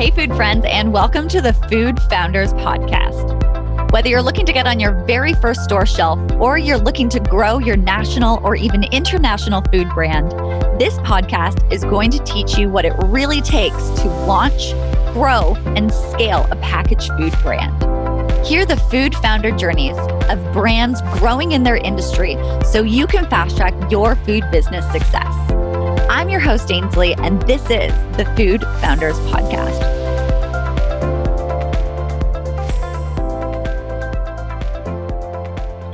Hey, food friends, and welcome to the Food Founders Podcast. Whether you're looking to get on your very first store shelf or you're looking to grow your national or even international food brand, this podcast is going to teach you what it really takes to launch, grow, and scale a packaged food brand. Hear the food founder journeys of brands growing in their industry so you can fast track your food business success. I'm your host, Ainsley, and this is the Food Founders Podcast.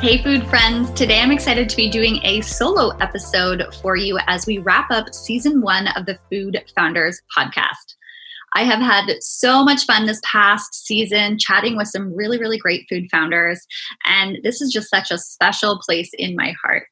Hey, food friends. Today I'm excited to be doing a solo episode for you as we wrap up season 1 of the Food Founders Podcast. I have had so much fun this past season chatting with some really great food founders, and this is just such a special place in my heart.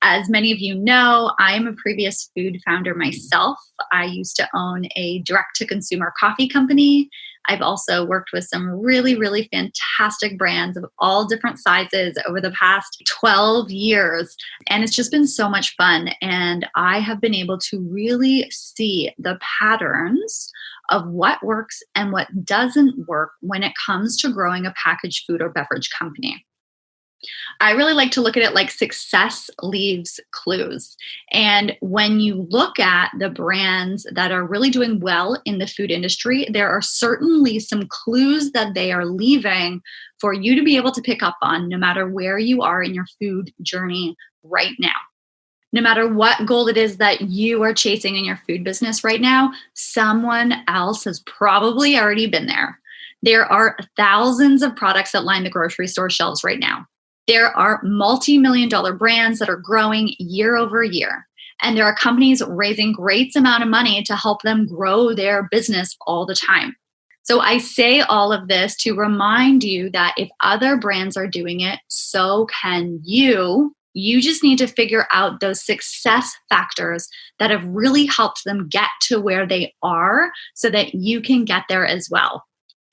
As many of you know, I am a previous food founder myself. I used to own a direct-to-consumer coffee company. I've also worked with some really fantastic brands of all different sizes over the past 12 years. And it's just been so much fun. And I have been able to really see the patterns of what works and what doesn't work when it comes to growing a packaged food or beverage company. I really like to look at it like success leaves clues. And when you look at the brands that are really doing well in the food industry, there are certainly some clues that they are leaving for you to be able to pick up on no matter where you are in your food journey right now. No matter what goal it is that you are chasing in your food business right now, someone else has probably already been there. There are thousands of products that line the grocery store shelves right now. There are multi-million-dollar brands that are growing year over year. And there are companies raising great amount of money to help them grow their business all the time. So I say all of this to remind you that if other brands are doing it, so can you. You just need to figure out those success factors that have really helped them get to where they are so that you can get there as well.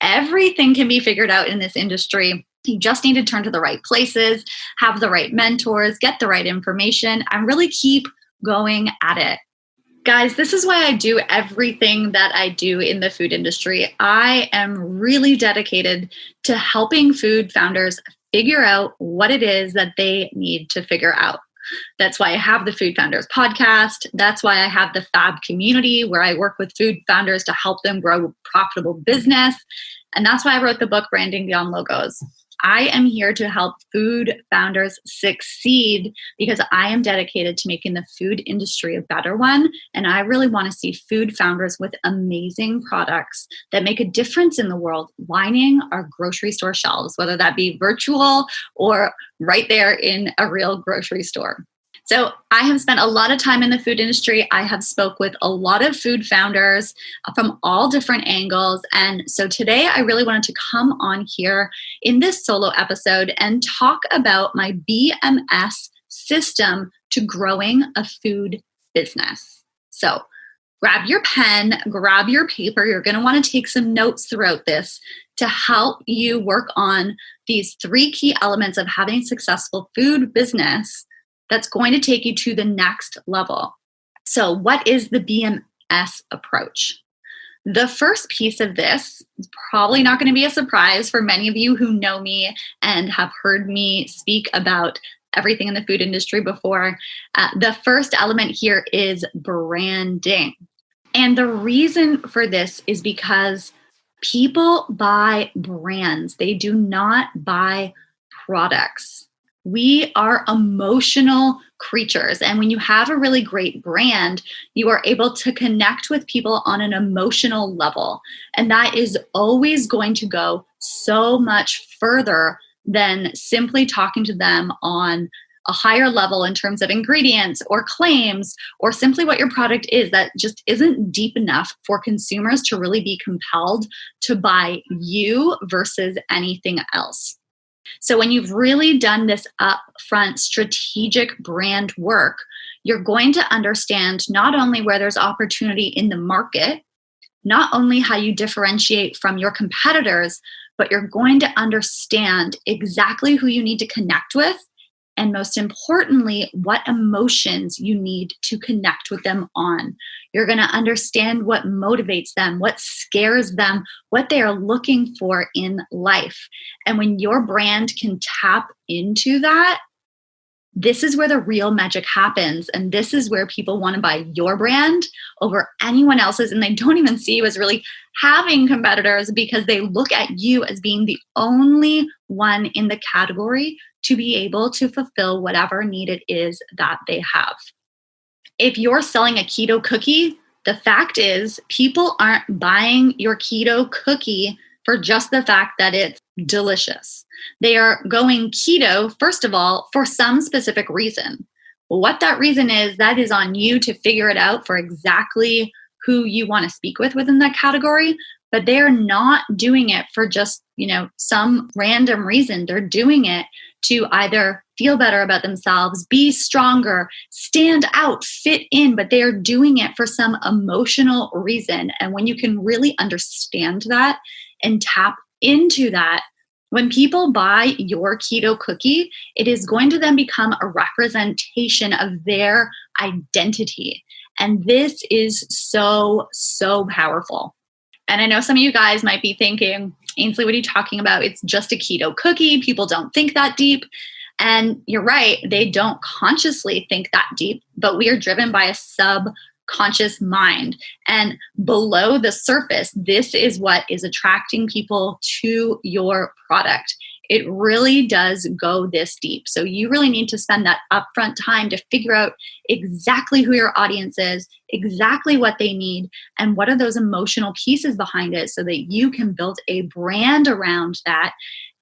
Everything can be figured out in this industry. You just need to turn to the right places, have the right mentors, get the right information, and really keep going at it. Guys, this is why I do everything that I do in the food industry. I am really dedicated to helping food founders figure out what it is that they need to figure out. That's why I have the Food Founders Podcast. That's why I have the Fab community where I work with food founders to help them grow profitable business. And that's why I wrote the book, Branding Beyond Logos. I am here to help food founders succeed because I am dedicated to making the food industry a better one. And I really want to see food founders with amazing products that make a difference in the world lining our grocery store shelves, whether that be virtual or right there in a real grocery store. So I have spent a lot of time in the food industry. I have spoke with a lot of food founders from all different angles. And so today I really wanted to come on here in this solo episode and talk about my BMS system to growing a food business. So grab your pen, grab your paper. You're going to want to take some notes throughout this to help you work on these 3 key elements of having a successful food business that's going to take you to the next level. So what is the BMS approach? The first piece of this is probably not going to be a surprise for many of you who know me and have heard me speak about everything in the food industry before. The first element here is branding. And the reason for this is because people buy brands. They do not buy products. We are emotional creatures. And when you have a really great brand, you are able to connect with people on an emotional level. And that is always going to go so much further than simply talking to them on a higher level in terms of ingredients or claims or simply what your product is. That just isn't deep enough for consumers to really be compelled to buy you versus anything else. So when you've really done this upfront strategic brand work, you're going to understand not only where there's opportunity in the market, not only how you differentiate from your competitors, but you're going to understand exactly who you need to connect with and most importantly, what emotions you need to connect with them on. You're going to understand what motivates them, what scares them, what they are looking for in life. And when your brand can tap into that, this is where the real magic happens. And this is where people want to buy your brand over anyone else's. And they don't even see you as really having competitors because they look at you as being the only one in the category to be able to fulfill whatever need it is that they have. If you're selling a keto cookie, the fact is people aren't buying your keto cookie for just the fact that it's delicious. They are going keto, first of all, for some specific reason. What that reason is, that is on you to figure it out for exactly who you want to speak with within that category. But they're not doing it for just, some random reason. They're doing it to either feel better about themselves, be stronger, stand out, fit in, but they are doing it for some emotional reason. And when you can really understand that and tap into that, when people buy your keto cookie, it is going to then become a representation of their identity. And this is so, so powerful. And I know some of you guys might be thinking, Ainsley, what are you talking about? It's just a keto cookie. People don't think that deep. And you're right, they don't consciously think that deep, but we are driven by a subconscious mind. And below the surface, this is what is attracting people to your product. It really does go this deep. So you really need to spend that upfront time to figure out exactly who your audience is, exactly what they need, and what are those emotional pieces behind it so that you can build a brand around that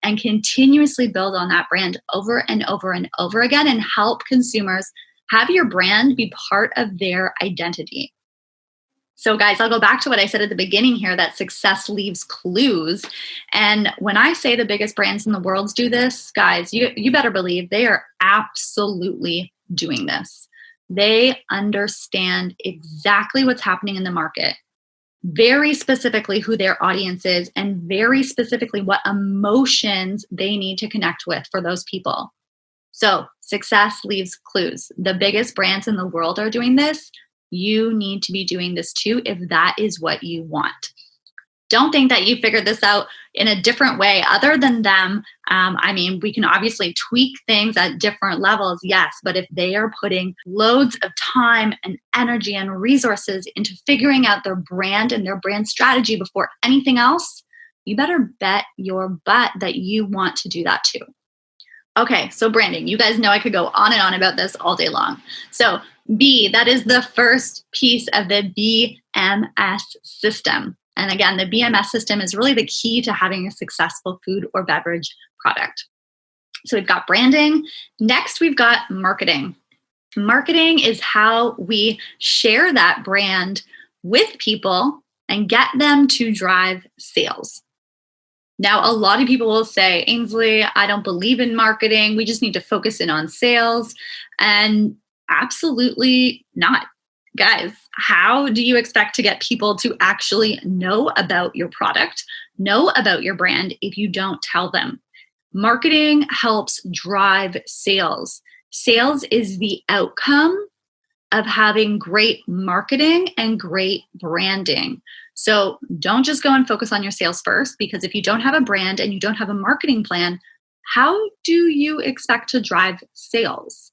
and continuously build on that brand over and over and over again and help consumers have your brand be part of their identity. So guys, I'll go back to what I said at the beginning here, that success leaves clues. And when I say the biggest brands in the world do this, guys, you better believe they are absolutely doing this. They understand exactly what's happening in the market, very specifically who their audience is, and very specifically what emotions they need to connect with for those people. So success leaves clues. The biggest brands in the world are doing this. You need to be doing this too if that is what you want. Don't think that you figured this out in a different way other than them. We can obviously tweak things at different levels, yes, but if they are putting loads of time and energy and resources into figuring out their brand and their brand strategy before anything else, you better bet your butt that you want to do that too. Okay, so branding. You guys know I could go on and on about this all day long. So B, that is the first piece of the BMS system. And again, the BMS system is really the key to having a successful food or beverage product. So we've got branding. Next, we've got marketing. Marketing is how we share that brand with people and get them to drive sales. Now, a lot of people will say, Ainsley, I don't believe in marketing. We just need to focus in on sales. And absolutely not. Guys, how do you expect to get people to actually know about your product, know about your brand if you don't tell them? Marketing helps drive sales. Sales is the outcome of having great marketing and great branding. So don't just go and focus on your sales first, because if you don't have a brand and you don't have a marketing plan, how do you expect to drive sales?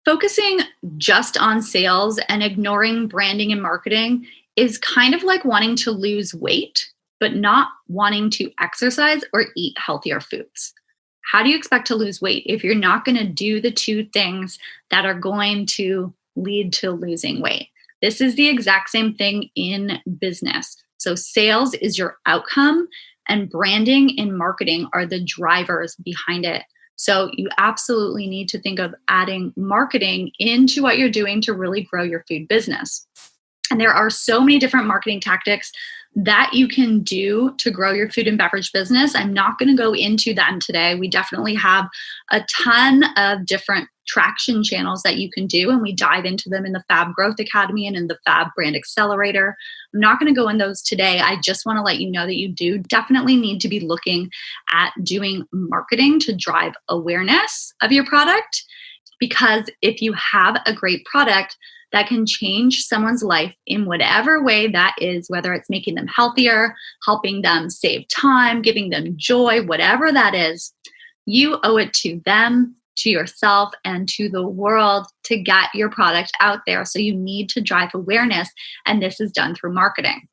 Focusing just on sales and ignoring branding and marketing is kind of like wanting to lose weight, but not wanting to exercise or eat healthier foods. How do you expect to lose weight if you're not going to do the two things that are going to lead to losing weight? This is the exact same thing in business. So sales is your outcome, and branding and marketing are the drivers behind it. So you absolutely need to think of adding marketing into what you're doing to really grow your food business. And there are so many different marketing tactics. that you can do to grow your food and beverage business. I'm not going to go into them today. We definitely have a ton of different traction channels that you can do, and we dive into them in the Fab Growth Academy and in the Fab Brand Accelerator. I'm not going to go in those today. I just want to let you know that you do definitely need to be looking at doing marketing to drive awareness of your product, because if you have a great product that can change someone's life in whatever way that is, whether it's making them healthier, helping them save time, giving them joy, whatever that is, you owe it to them, to yourself, and to the world to get your product out there. So you need to drive awareness, and this is done through marketing.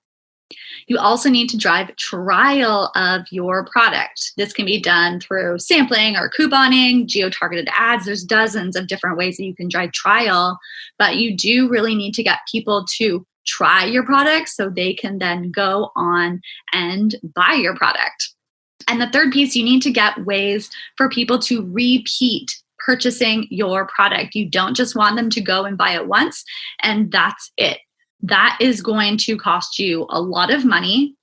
You also need to drive trial of your product. This can be done through sampling or couponing, geo-targeted ads. There's dozens of different ways that you can drive trial, but you do really need to get people to try your product so they can then go on and buy your product. And the third piece, you need to get ways for people to repeat purchasing your product. You don't just want them to go and buy it once, and that's it. That is going to cost you a lot of money,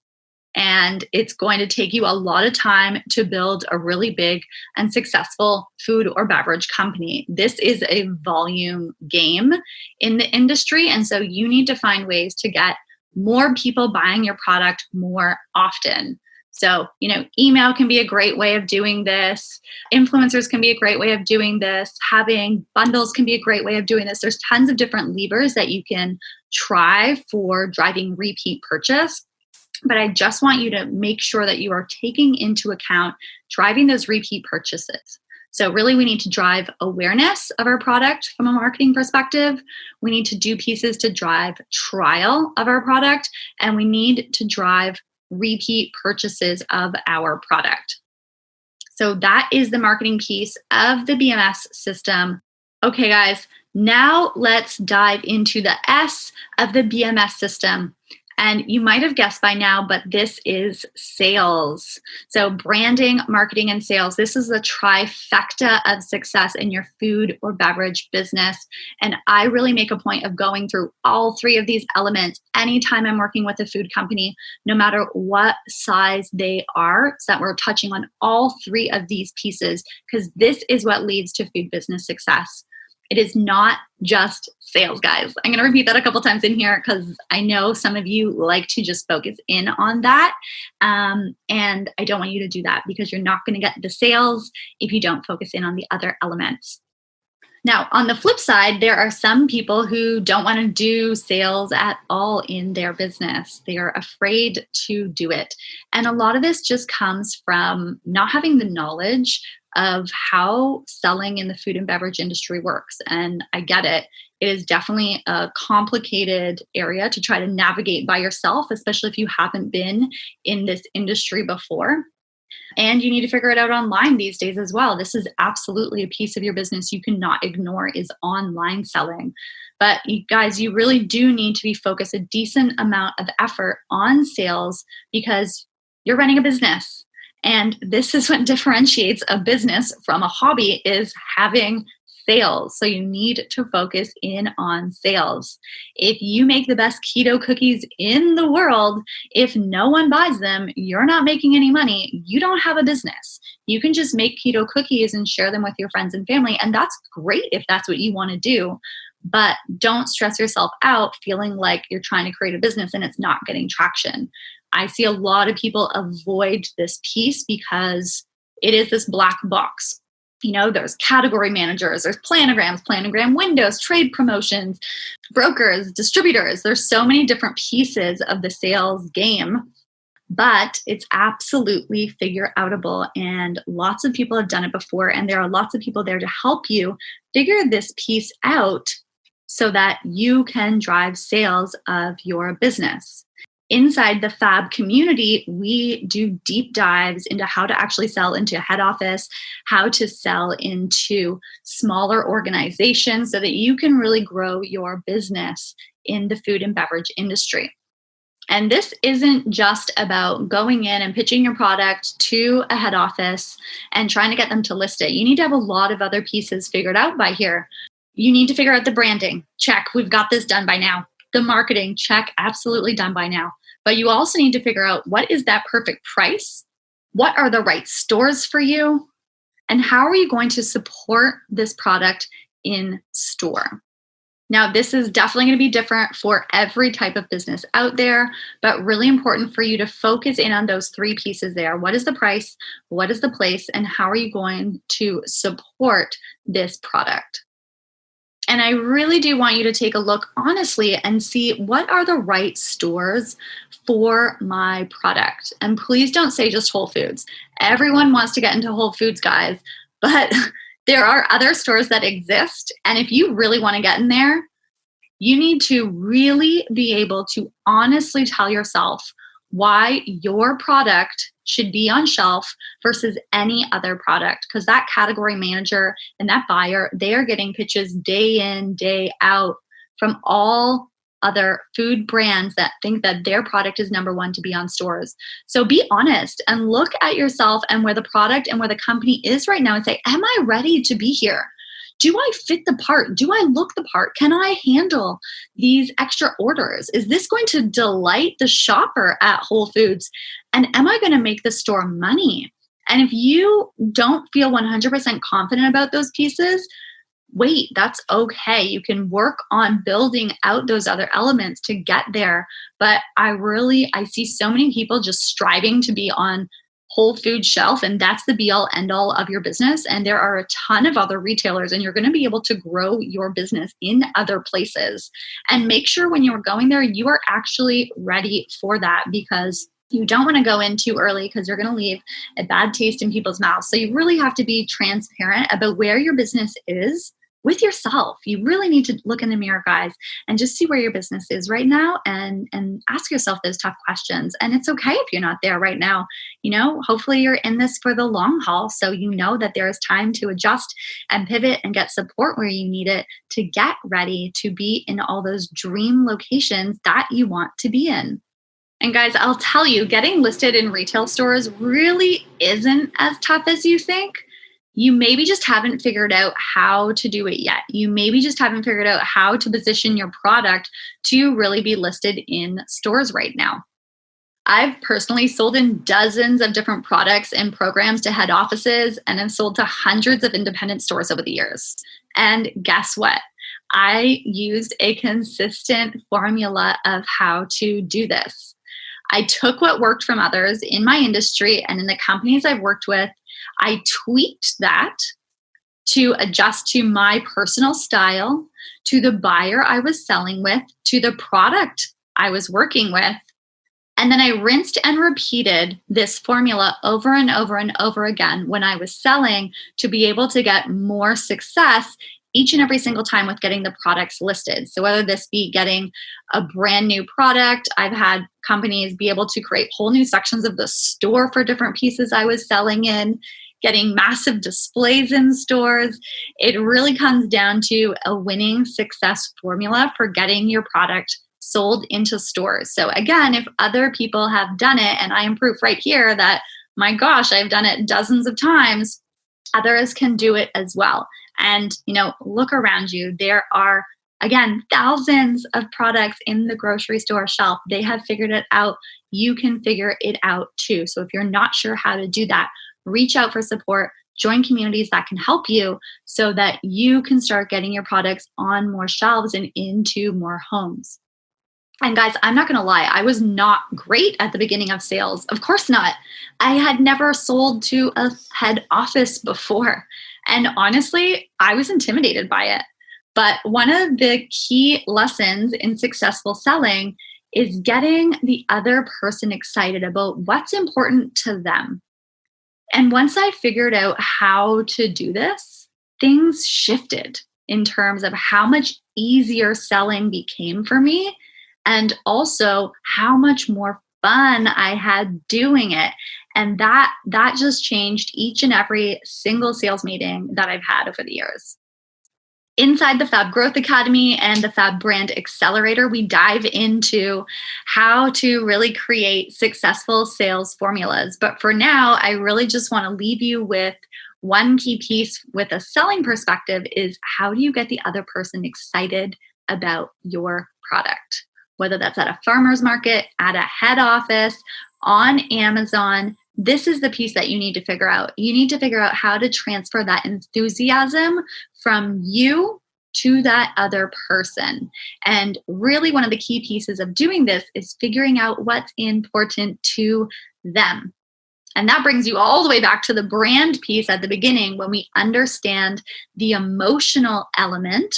and it's going to take you a lot of time to build a really big and successful food or beverage company. This is a volume game in the industry, and so you need to find ways to get more people buying your product more often. So, email can be a great way of doing this. Influencers can be a great way of doing this. Having bundles can be a great way of doing this. There's tons of different levers that you can try for driving repeat purchase. But I just want you to make sure that you are taking into account driving those repeat purchases. So really, we need to drive awareness of our product from a marketing perspective. We need to do pieces to drive trial of our product, and we need to drive repeat purchases of our product. So that is the marketing piece of the BMS system. Okay, guys, now let's dive into the S of the BMS system. And you might have guessed by now, but this is sales. So branding, marketing, and sales. This is the trifecta of success in your food or beverage business. And I really make a point of going through all three of these elements anytime I'm working with a food company, no matter what size they are, so that we're touching on all three of these pieces, because this is what leads to food business success. It is not just sales, guys. I'm going to repeat that a couple times in here because I know some of you like to just focus in on that. And I don't want you to do that because you're not going to get the sales if you don't focus in on the other elements. Now, on the flip side, there are some people who don't want to do sales at all in their business. They are afraid to do it. And a lot of this just comes from not having the knowledge of how selling in the food and beverage industry works. And I get it. It is definitely a complicated area to try to navigate by yourself, especially if you haven't been in this industry before. And you need to figure it out online these days as well. This is absolutely a piece of your business you cannot ignore, is online selling. But you guys, you really do need to be focused a decent amount of effort on sales because you're running a business. And this is what differentiates a business from a hobby, is having sales. So you need to focus in on sales. If you make the best keto cookies in the world, if no one buys them, you're not making any money. You don't have a business. You can just make keto cookies and share them with your friends and family. And that's great if that's what you want to do. But don't stress yourself out feeling like you're trying to create a business and it's not getting traction. I see a lot of people avoid this piece because it is this black box. There's category managers, there's planograms, planogram windows, trade promotions, brokers, distributors. There's so many different pieces of the sales game, but it's absolutely figure outable. And lots of people have done it before. And there are lots of people there to help you figure this piece out so that you can drive sales of your business. Inside the Fab community, we do deep dives into how to actually sell into head office, how to sell into smaller organizations so that you can really grow your business in the food and beverage industry. And this isn't just about going in and pitching your product to a head office and trying to get them to list it. You need to have a lot of other pieces figured out by here. You need to figure out the branding. Check, we've got this done by now. The marketing, check, absolutely done by now. But you also need to figure out what is that perfect price? What are the right stores for you? And how are you going to support this product in store? Now, this is definitely going to be different for every type of business out there, but really important for you to focus in on those three pieces there. What is the price? What is the place? And how are you going to support this product? And I really do want you to take a look honestly and see what are the right stores for my product. And please don't say just Whole Foods. Everyone wants to get into Whole Foods, guys, but there are other stores that exist. And if you really want to get in there, you need to really be able to honestly tell yourself why your product should be on shelf versus any other product. Because that category manager and that buyer, they are getting pitches day in, day out from all other food brands that think that their product is number one to be on stores. So be honest and look at yourself and where the product and where the company is right now and say, am I ready to be here? Do I fit the part? Do I look the part? Can I handle these extra orders? Is this going to delight the shopper at Whole Foods? And am I going to make the store money? And if you don't feel 100% confident about those pieces, wait, that's okay. You can work on building out those other elements to get there. But I see so many people just striving to be on Whole Food shelf, and that's the be all end all of your business. And there are a ton of other retailers, and you're going to be able to grow your business in other places. And make sure when you're going there, you are actually ready for that, because you don't want to go in too early because you're going to leave a bad taste in people's mouths. So you really have to be transparent about where your business is with yourself. You really need to look in the mirror, guys, and just see where your business is right now and ask yourself those tough questions. And it's okay if you're not there right now. Hopefully you're in this for the long haul. So you know that there is time to adjust and pivot and get support where you need it to get ready to be in all those dream locations that you want to be in. And guys, I'll tell you, getting listed in retail stores really isn't as tough as you think. You maybe just haven't figured out how to do it yet. You maybe just haven't figured out how to position your product to really be listed in stores right now. I've personally sold in dozens of different products and programs to head offices, and have sold to hundreds of independent stores over the years. And guess what? I used a consistent formula of how to do this. I took what worked from others in my industry and in the companies I've worked with. I tweaked that to adjust to my personal style, to the buyer I was selling with, to the product I was working with. And then I rinsed and repeated this formula over and over and over again when I was selling, to be able to get more success each and every single time with getting the products listed. So whether this be getting a brand new product, I've had companies be able to create whole new sections of the store for different pieces I was selling in, getting massive displays in stores. It really comes down to a winning success formula for getting your product sold into stores. So again, if other people have done it, and I am proof right here that, my gosh, I've done it dozens of times, others can do it as well. And, look around you. There are, again, thousands of products in the grocery store shelf. They have figured it out. You can figure it out too. So if you're not sure how to do that, reach out for support, join communities that can help you so that you can start getting your products on more shelves and into more homes. And guys, I'm not going to lie, I was not great at the beginning of sales. Of course not. I had never sold to a head office before. And honestly, I was intimidated by it. But one of the key lessons in successful selling is getting the other person excited about what's important to them. And once I figured out how to do this, things shifted in terms of how much easier selling became for me, and also how much more fun I had doing it. And that just changed each and every single sales meeting that I've had over the years. Inside the Fab Growth Academy and the Fab Brand Accelerator, we dive into how to really create successful sales formulas. But for now, I really just want to leave you with one key piece with a selling perspective: is how do you get the other person excited about your product? whether that's at a farmer's market, at a head office, on Amazon. This is the piece that you need to figure out. You need to figure out how to transfer that enthusiasm from you to that other person. And really, one of the key pieces of doing this is figuring out what's important to them. And that brings you all the way back to the brand piece at the beginning. When we understand the emotional element,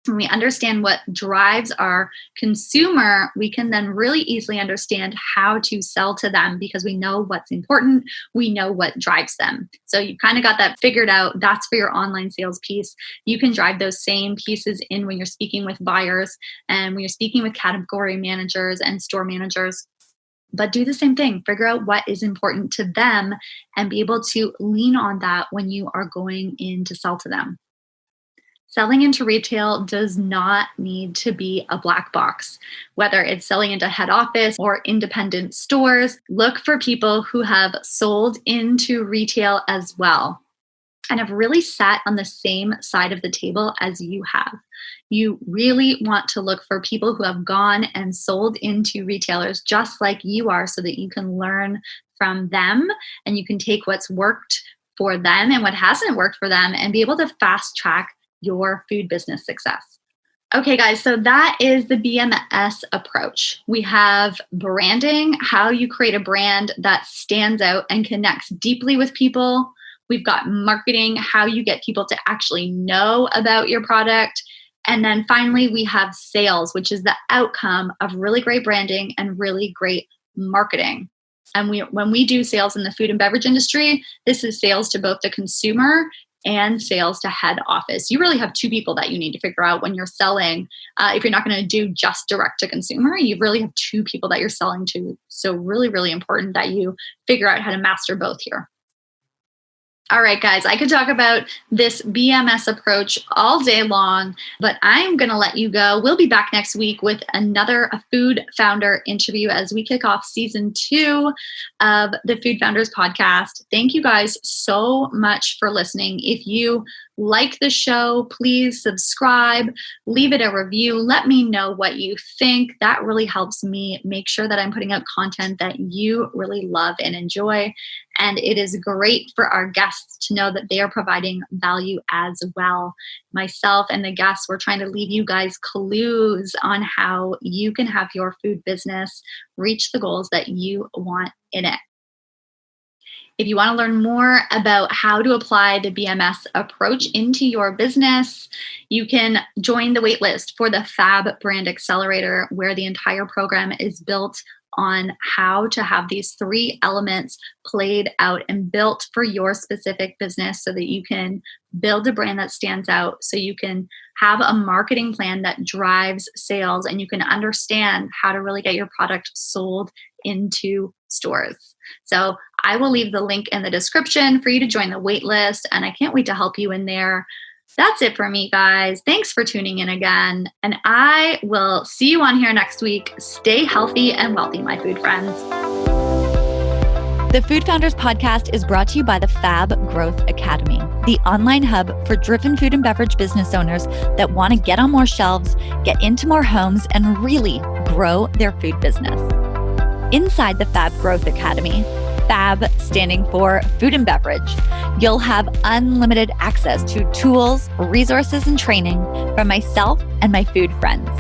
when we understand what drives our consumer, we can then really easily understand how to sell to them because we know what's important. We know what drives them. So you kind of got that figured out. That's for your online sales piece. You can drive those same pieces in when you're speaking with buyers and when you're speaking with category managers and store managers. But do the same thing. Figure out what is important to them and be able to lean on that when you are going in to sell to them. Selling into retail does not need to be a black box. Whether it's selling into head office or independent stores, look for people who have sold into retail as well and have really sat on the same side of the table as you have. You really want to look for people who have gone and sold into retailers just like you are so that you can learn from them and you can take what's worked for them and what hasn't worked for them and be able to fast track your food business success. Okay, guys, so that is the BMS approach. We have branding, how you create a brand that stands out and connects deeply with people. We've got marketing, how you get people to actually know about your product. And then finally, we have sales, which is the outcome of really great branding and really great marketing. And when we do sales in the food and beverage industry, this is sales to both the consumer and sales to head office. You really have two people that you need to figure out when you're selling. If you're not going to do just direct to consumer, you really have two people that you're selling to. So really, really important that you figure out how to master both here. All right, guys, I could talk about this BMS approach all day long, but I'm going to let you go. We'll be back next week with another food founder interview as we kick off season 2 of the Food Founders podcast. Thank you guys so much for listening. If you like the show, please subscribe, leave it a review. Let me know what you think. That really helps me make sure that I'm putting out content that you really love and enjoy. And it is great for our guests to know that they are providing value as well. Myself and the guests, we're trying to leave you guys clues on how you can have your food business reach the goals that you want in it. If you want to learn more about how to apply the BMS approach into your business, you can join the waitlist for the Fab Brand Accelerator, where the entire program is built on how to have these 3 elements played out and built for your specific business so that you can build a brand that stands out, so you can have a marketing plan that drives sales, and you can understand how to really get your product sold into stores. So I will leave the link in the description for you to join the wait list, and I can't wait to help you in there. That's it for me, guys. Thanks for tuning in again, and I will see you on here next week. Stay healthy and wealthy, my food friends. The Food Founders podcast is brought to you by the Fab Growth Academy, the online hub for driven food and beverage business owners that want to get on more shelves, get into more homes, and really grow their food business. Inside the Fab Growth Academy, Fab standing for food and beverage, you'll have unlimited access to tools, resources, and training from myself and my food friends.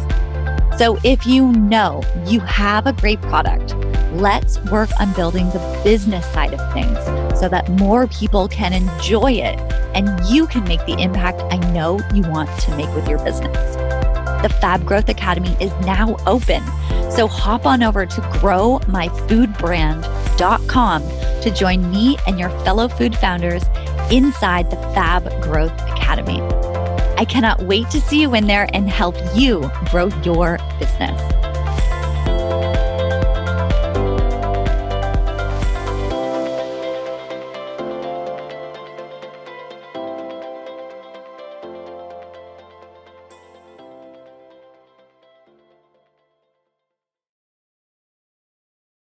So if you know you have a great product, let's work on building the business side of things so that more people can enjoy it and you can make the impact I know you want to make with your business. The Fab Growth Academy is now open. So hop on over to growmyfoodbrand.com to join me and your fellow food founders inside the Fab Growth Academy. I cannot wait to see you in there and help you grow your business.